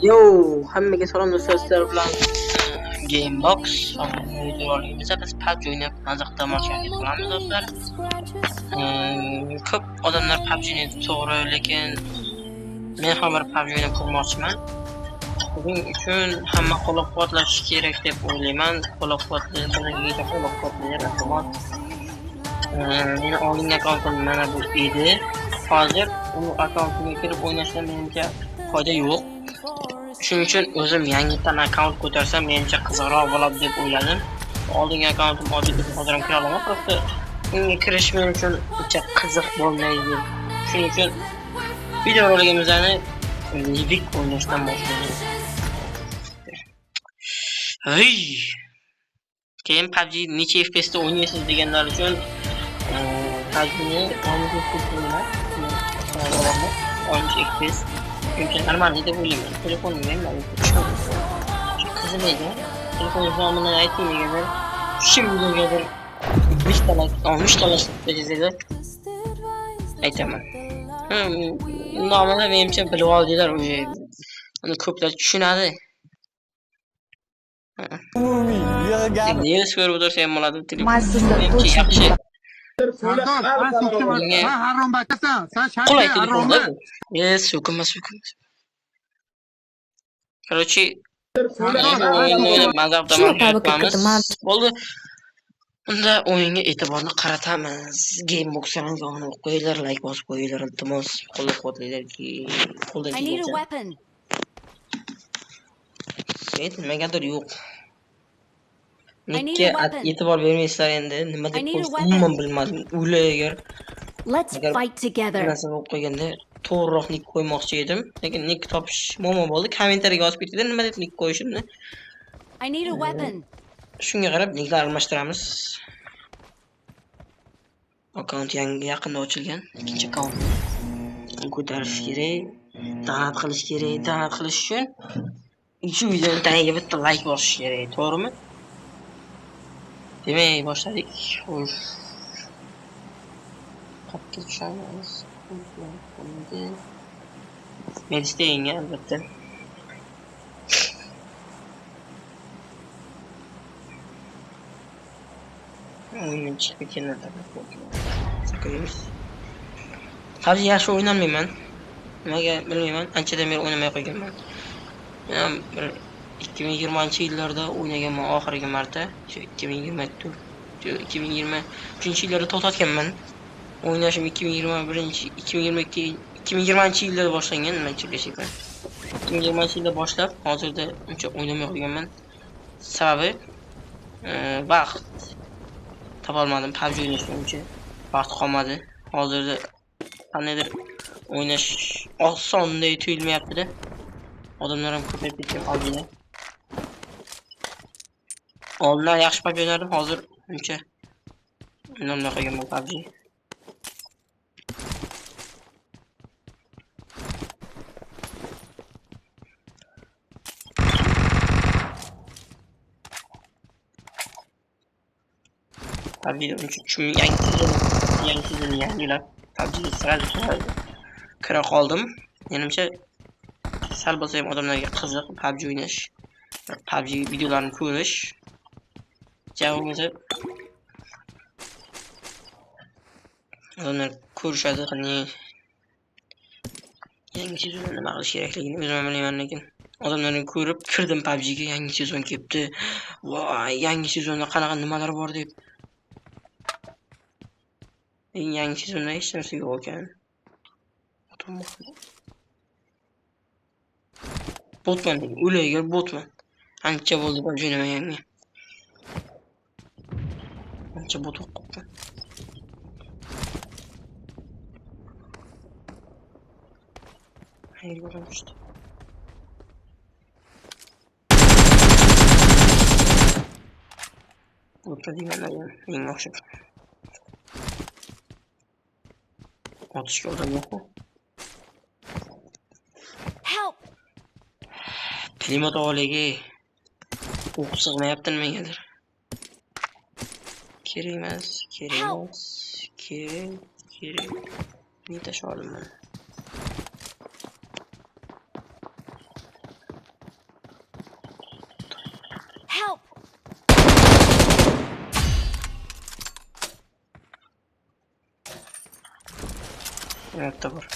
Yo, hammaga salom do'stlar, sizlar bilan Gamebox videolarimizni biz PUBG o'ynab maza tomoshabin qilamiz do'stlar. Ko'p odamlar PUBG'ni to'g'ri, lekin men ham bir PUBG o'ynab ko'rmoqchiman. Buning uchun hamma qo'llab-quvvatlash kerak deb o'ylayman. Qo'llab-quvvatlaydigan iltimos. Meni oldingi akkauntim mana bu edi. Hozir u akkauntimga kirib o'ynashdan menimcha foyda yo'q. Shuning uchun o'zim yangidan akkaunt ko'tarsam menimcha qiziqroq bo'ladi deb o'yladim. Oldingi akkauntim oddiy deb hozir ham kira olaman, просто unga kirish men uchun uncha qiziq bo'lmaydi. Shuning uchun video roligimizni Livik o'ynashdan boshlaymiz. Keyin PUBG necha FPS da o'ynaysiz deganlar uchun PUBGni 10 FPS o'ynab, 10 FPS Mümkün normalde de bulayım. Telefonum benim ben çok kızım neydi? Telefonu zamanına ait mi gelir? Şimdi gelir. 5 dolar, 60 dolar vereceğiz. Ay tamam. Normalde benim için bilib oldilar o'zi. Uni ko'plar tushunadi. Neyse ko'rib o'tirsa ham bo'ladi. Telefon yaxshi. Sen harom bakasan. Sen shayton haromman. So'kinma. Короче, bo'ldi. Unda o'yinga e'tiborni qaratamiz. Gamebox'dan yonini qo'yinglar, like bosib qo'yinglar, iltimos. Qo'llab-quvvatlanglarki, qo'ldan kelgancha. Aytilmagandir yo'q. Nega e'tibor bermaysizlar endi? Nima deb umuman bilmadim. Ular agar Let's fight together. Nasib qo'yganda to'g'riroq nick qo'ymoqchi edim, lekin nick topish muammo bo'ldi. Kommentariyaga yozib ketdi, nima deb nick qo'yishimni. I need a weapon. Shunga qarab nicklar almashtiramiz. Akkaunt yangi yaqinda ochilgan. Ikkinchi akkaunt ko'tarish kerak, donat qilish kerak. Donat qilish uchun shu videoni tagiga bitta like bosish kerak, to'g'rimi? Demak, boshladik. Xo'sh. Qatga tushamiz. Medisteyinga albatta. O'yin chiqib keladi. Sakaymiz. Hali yaxshi o'ynolmayman. Nimaga bilmayman. Anchadan beri o'ynamay qo'yganman. Men 2020-yillarda o'ynaganman oxirgi marta. Shu 2023-yillarda to'xtatganman. O'ynashim 2020-yilda boshlangan, nima chiqishiga. 2020-yilda boshlab, hozirda uncha o'ynamay qo'yganman. Sababi vaqt topolmadim, PUBG o'ynashga vaqt qolmadi. Hozirda qandaydir o'ynash osondek tuyulmayapti-da. Odamlar ham ko'payib ketgan PUBG'da. Oldin yaxshi PUBG o'ynardim, hozir uncha o'ynolmay qo'yganman PUBG. PUBG'da uchun yangi sezon yangilab PUBG'ga sirali kira qoldim. Menimcha sal bo'lsa ham odamlarga qiziq PUBG o'ynash, PUBG videolarini ko'rish. Javobimiz odamlar ko'rishadi, qani yangi sezonda nima qilish kerakligini o'zim ham bilmayman, lekin odamlarni ko'rib kirdim PUBG'ga, yangi sezon kelibdi. Voy, yangi sezonda qanaqa nimalar bor deb. Yangi sezonda hech narsa yo'q ekan. Botman, o'laygar botman. Ancha bo'ldi PUBG o'ynamaganman. Ancha bot o'qibman. Hayır görmüştüm. Burada değil ben yine okşak. 30 oradan yok mu? Help! Klima to'g'riligi o'qib sig'mayapti nimagadir. Kerak emas. Nega tashlab oldim men? Evet de var.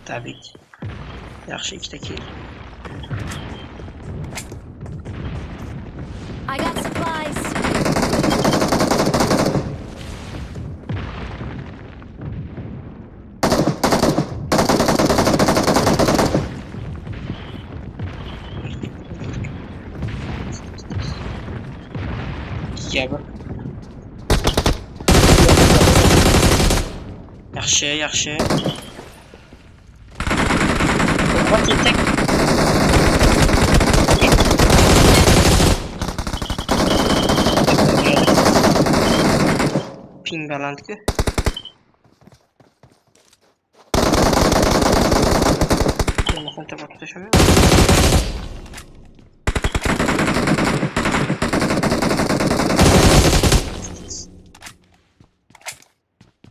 Tabii ki. Yaxşı ikkita kill. I got supplies. Gel. Yaxşı, yaxşı. Bak yetek. Ping balandku. Telefon tapat düşemiyor.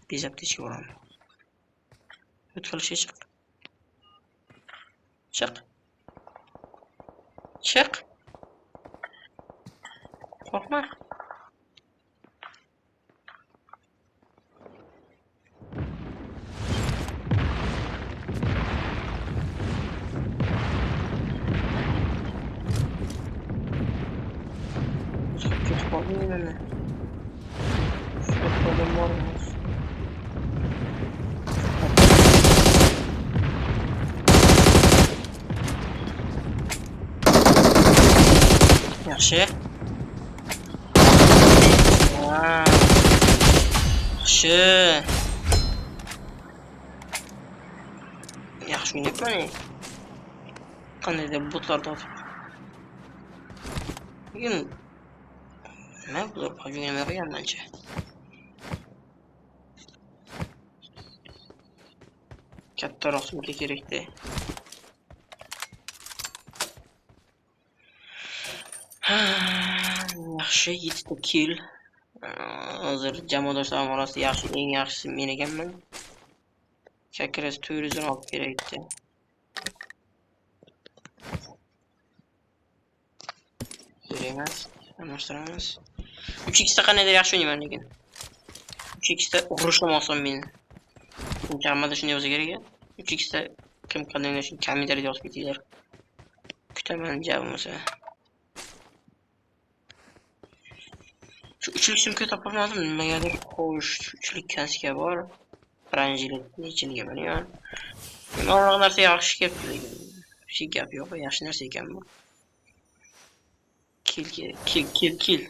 Biz aptечка vuralım. Lütfen şey çık. Çık. Çık. Korkma. Çok korkmuyor beni. Çok korkum var mı? Yaxşı. Yaxşı. Yaxşı oynayapman. Qandaydir botlarni otib. Lekin nima bular o'ynamay qo'ygan menimcha. Kattaroq sumka kerakda. Yaxshi 7 ta kill. Hozir jamoadoshlarim orasida yaxshi eng yaxshisi men ekanman. Chakras 416 kerakda. Emas, almashtiramiz. 3x ta qanday yaxshi o'ynayman lekin. 3x ta urushim oson meni. Jamoada shunday bo'lsa kerak. 3x ta kim qanday o'ynashini kommentariyada yozib ketinglar. Kutaman javobimsa. Şu üçlük sümke tapamadım. Nimagadir xo'sh, üçlük kaska bor. Birinchilikni ichiga beriyor. Normal narsa yaxshi kelibdi lekin. Hech gap yo'q, yaxshi narsa ekan bu. Kill.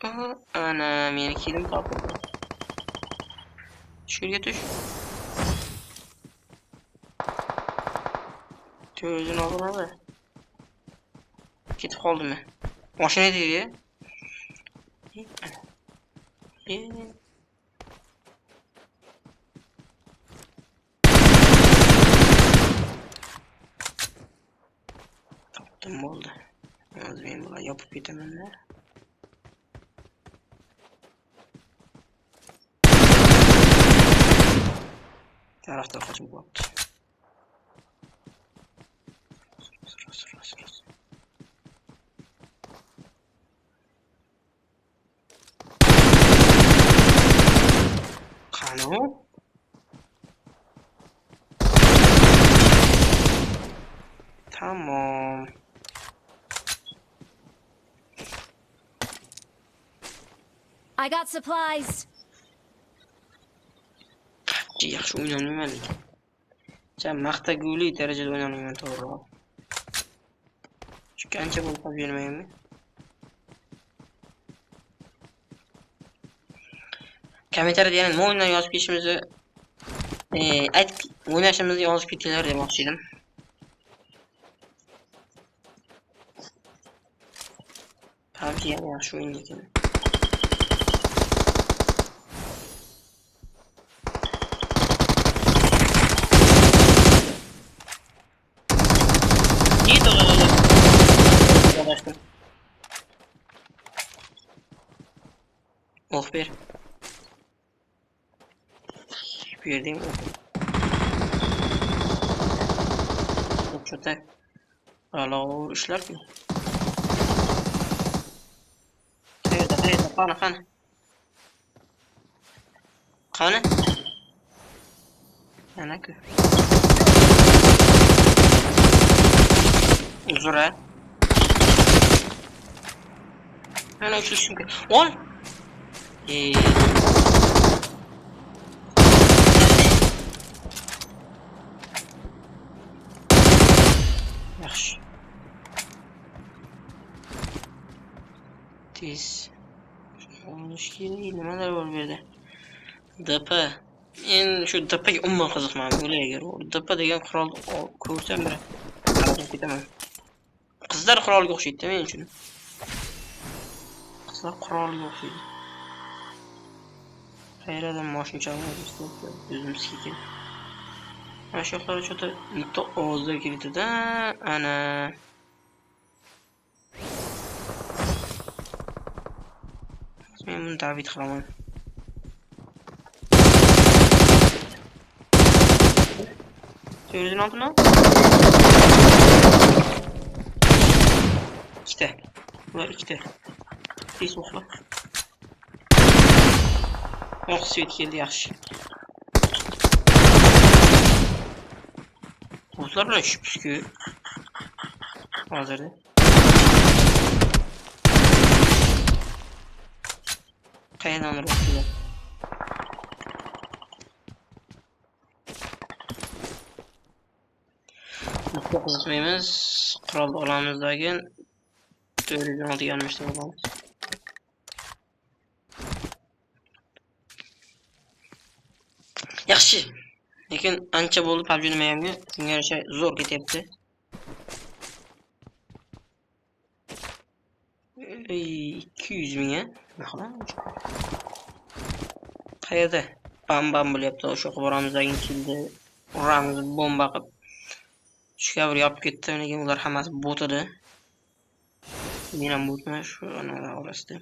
Aha, ana meni killim topdi. Shurga tush. Ko'zini oladi. Ketib qoldimi? Mashina deydi. Taptım oldu. Az ben buna yapıp gidememler. Tarafta kaçım koptu. Sıra. Kano? Tamam. I got supplies. Yaxshi o'ynayman lekin. Sen maqtaguli darajada o'ynayman to'g'ri. Shu qancha bo'lib qolib yurmaymi? Kommentariyada yana nima o'yinlar yozib ketishimizni aytib o'ynashimizni yozib ketinglar demoqchi edim. PUBG ham yaxshi o'yin lekin. Oh bir. Verdiğim çok da hala işler mi? Qani. Qani? Ana-ku. Uzra. Ana uçuşum ki. Ol. Yaxshi. Tez. Olish kerak. Nimalar bor bu yerda? DP. Men shu DPga umuman qiziqmadim. O'lay agar DP degan qurol ko'rsam bir ketaman. Qizlar qurolga o'xshaydi men uchun. Qizlar qurolga o'xshaydi. Qayerdan mashina chalamiz o'zimiz kekin. Mana shu yoqlar uchun bitta ovozlar keladi-da, ana. Men buni David qilaman. Söylediğin altına. İkide. Var ikide. Bir soğukla. Oh svet geldi yaxşı. Bulutlar bilan şüpüskü. Hazırda. Qayerdan o'tdilar? Bitta qiziqmaymiz. Qurol olamizdagi 416 gelmişti olamiz. Yaxshi. Lekin ancha bo'ldi PUBG nimayamga. Shunga yarasha zo'r ketyapti. 200 mingga. Qayerda? Bam bo'lyapti. O'sha yoqqa boramizdan keldi. Uramiz bomba qilib. Shu kabir yopib ketdi. Lekin ular hammasi bot edi. Men ham botman shu orasida.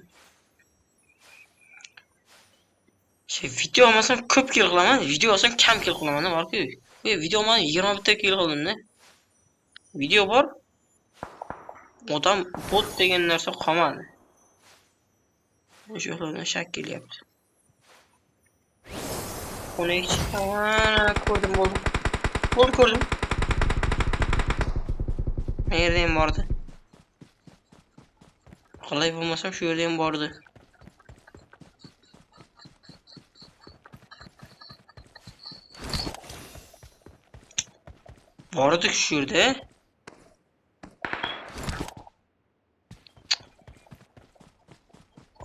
Video olmasam ko'p kill qilaman, video olsam kam kill qilaman, borku. Video men 21 ta kill qildim-da. Video bor. Odam bot degan narsa qolmadi. O'sha yo'ldan shak kelyapti. Uni ko'rdim bo'ldi. Ko'rdim. Qayerda ham bordi? Qalay bo'lmasam shu yerda ham bordi. Bordik shu yerda.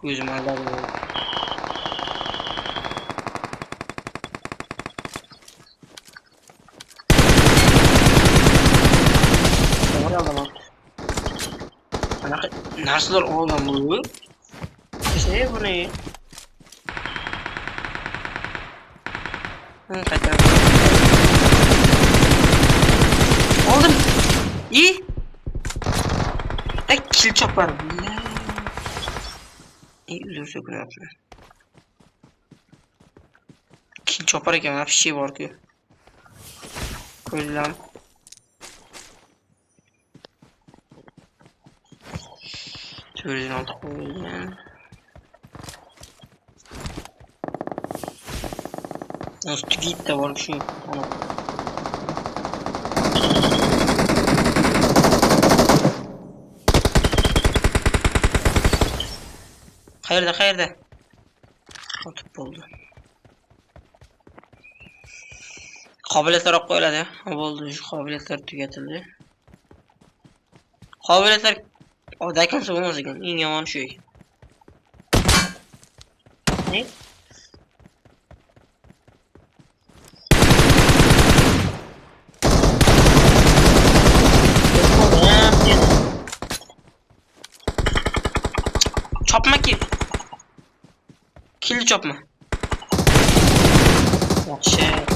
Ko'zim aldadi. Narsalar olgan bu. Şey bu ne? Aldım. İyi. Kill çapar. İyi üzüm sökün yapsın. Kill çapar ekan bir şey var ki. Koyulam. Söylediğin altı koyulam. Nasıl git de var şu. Qayerda? Otib bo'ldi. Qobiliyatlar olib qo'yiladi. Bo'ldi, shu qobiliyatlar tugatildi. Qobiliyatlar odaykansa bo'lmas ekan. Eng yomon shu ekan. Ne? Chopma ki. Kill chopma. Yaxshi.